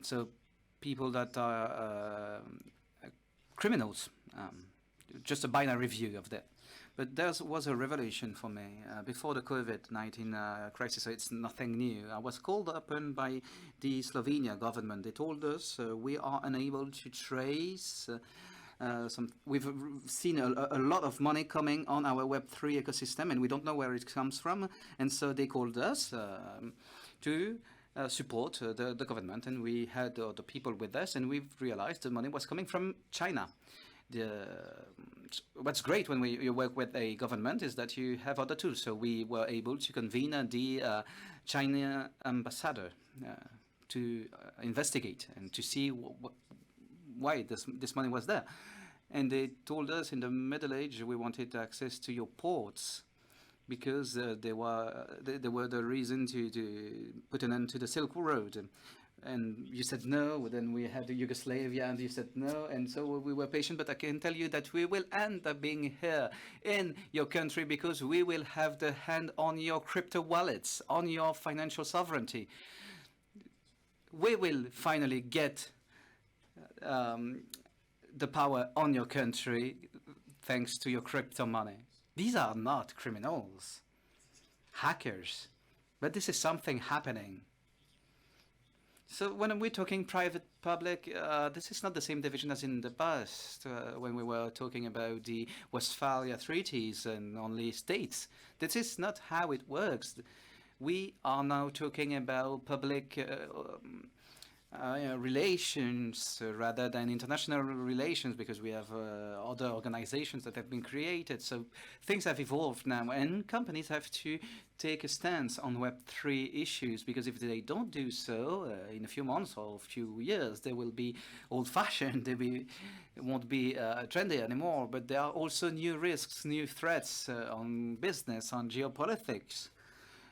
So people that are criminals, just a binary view of that. But there was a revelation for me before the COVID-19 crisis, so it's nothing new. I was called upon by the Slovenia government. They told us we are unable to trace we've seen a lot of money coming on our Web3 ecosystem, and we don't know where it comes from. And so they called us to support the government, and we had the people with us, and we've realized the money was coming from China. What's great when you work with a government is that you have other tools. So we were able to convene the China ambassador to investigate and to see why this money was there. And they told us in the Middle Age we wanted access to your ports because they were the reason to put an end to the Silk Road. And you said no, then we had Yugoslavia, and you said no, and so we were patient, but I can tell you that we will end up being here in your country because we will have the hand on your crypto wallets, on your financial sovereignty. We will finally get the power on your country thanks to your crypto money. These are not criminals, hackers, but this is something happening. So when we're talking private-public, this is not the same division as in the past, when we were talking about the Westphalia treaties and only states. This is not how it works. We are now talking about public relations rather than international relations, because we have other organizations that have been created. So things have evolved now, and companies have to take a stance on Web3 issues, because if they don't do so, in a few months or a few years, they will be old-fashioned. They won't be trendy anymore. But there are also new risks, new threats on business, on geopolitics.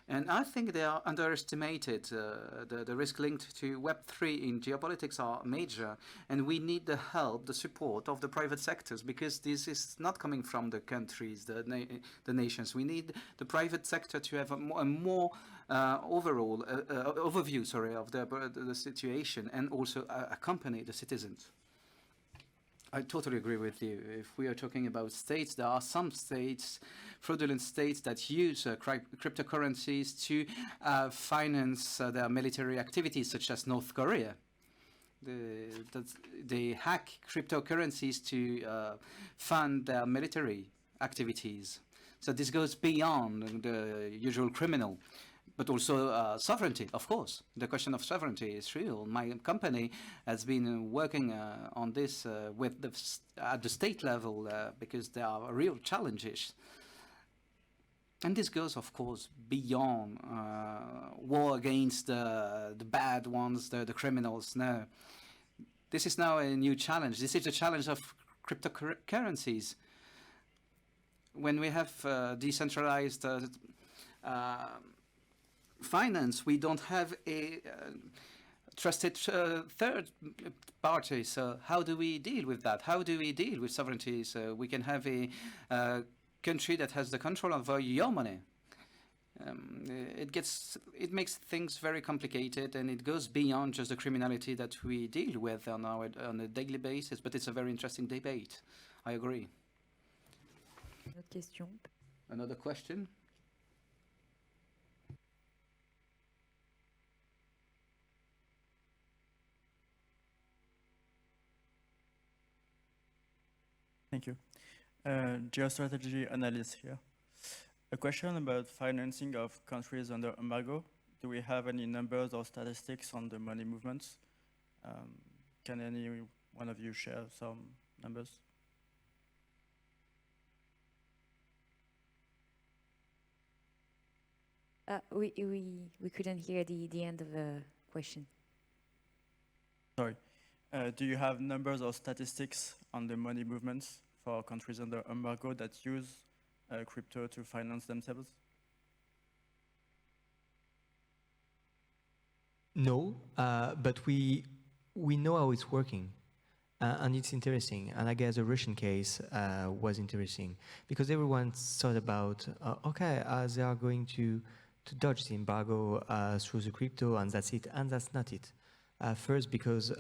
And I think they are underestimated. The risk linked to Web3 in geopolitics are major, and we need the help, the support of the private sectors, because this is not coming from the countries, the nations. We need the private sector to have a more overall overview, of the situation, and also accompany the citizens. I totally agree with you. If we are talking about states, there are some states, fraudulent states, that use cryptocurrencies to finance their military activities, such as North Korea. They hack cryptocurrencies to fund their military activities. So this goes beyond the usual criminal. but also sovereignty, of course. The question of sovereignty is real. My company has been working on this with at the state level because there are real challenges. And this goes, of course, beyond war against the bad ones, the criminals. No, this is now a new challenge. This is the challenge of cryptocurrencies. When we have decentralized finance, we don't have a trusted third party. So how do we deal with that? How do we deal with sovereignty? So we can have a country that has the control over your money. It makes things very complicated, and it goes beyond just the criminality that we deal with on a daily basis. But it's a very interesting debate. I agree. Another question? Thank you. Geostrategy analyst here. A question about financing of countries under embargo. Do we have any numbers or statistics on the money movements? Can any one of you share some numbers? We couldn't hear the end of the question. Sorry. Do you have numbers or statistics on the money movements for countries under embargo that use crypto to finance themselves? No, but we know how it's working. And it's interesting. And I guess the Russian case was interesting because everyone thought about, okay, they are going to dodge the embargo through the crypto, and that's it. And that's not it. First, because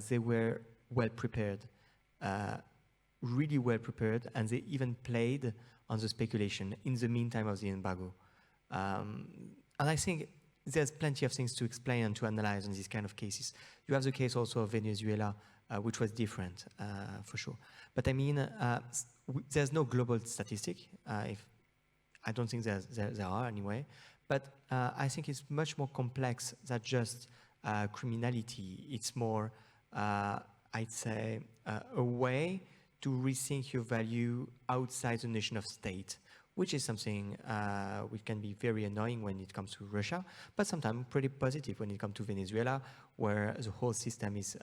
they were well prepared, really well prepared, and they even played on the speculation in the meantime of the embargo. And I think there's plenty of things to explain and to analyze in these kind of cases. You have the case also of Venezuela, which was different, for sure. But I mean, there's no global statistic. I don't think there are anyway. But I think it's much more complex than just criminality. It's more, I'd say, a way to rethink your value outside the nation of state, which is something which can be very annoying when it comes to Russia, but sometimes pretty positive when it comes to Venezuela, where the whole system is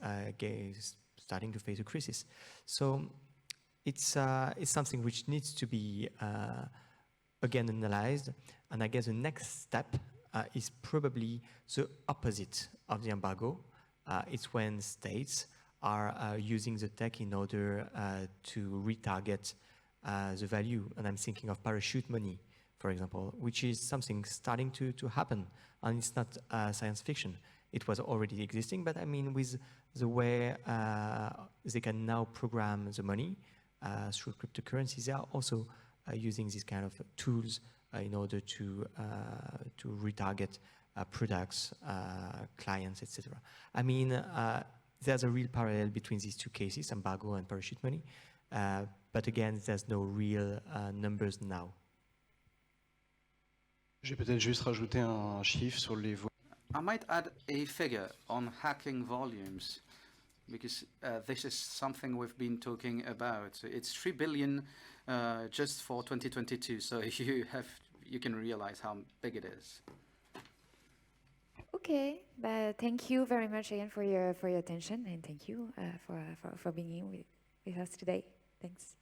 starting to face a crisis. So it's something which needs to be, again, analyzed. And I guess the next step is probably the opposite of the embargo. It's when states are using the tech in order to retarget the value. And I'm thinking of parachute money, for example, which is something starting to happen. And it's not science fiction. It was already existing, but I mean, with the way they can now program the money through cryptocurrencies, they are also using these kind of tools in order to retarget products, clients, etc. I mean, there's a real parallel between these two cases, embargo and parachute money. But again, there's no real numbers now. J'ai peut-être juste rajouté un chiffre sur les I might add a figure on hacking volumes, because this is something we've been talking about. It's 3 billion just for 2022, so you can realize how big it is. Okay, but thank you very much again for your attention, and thank you for being here with us today. Thanks.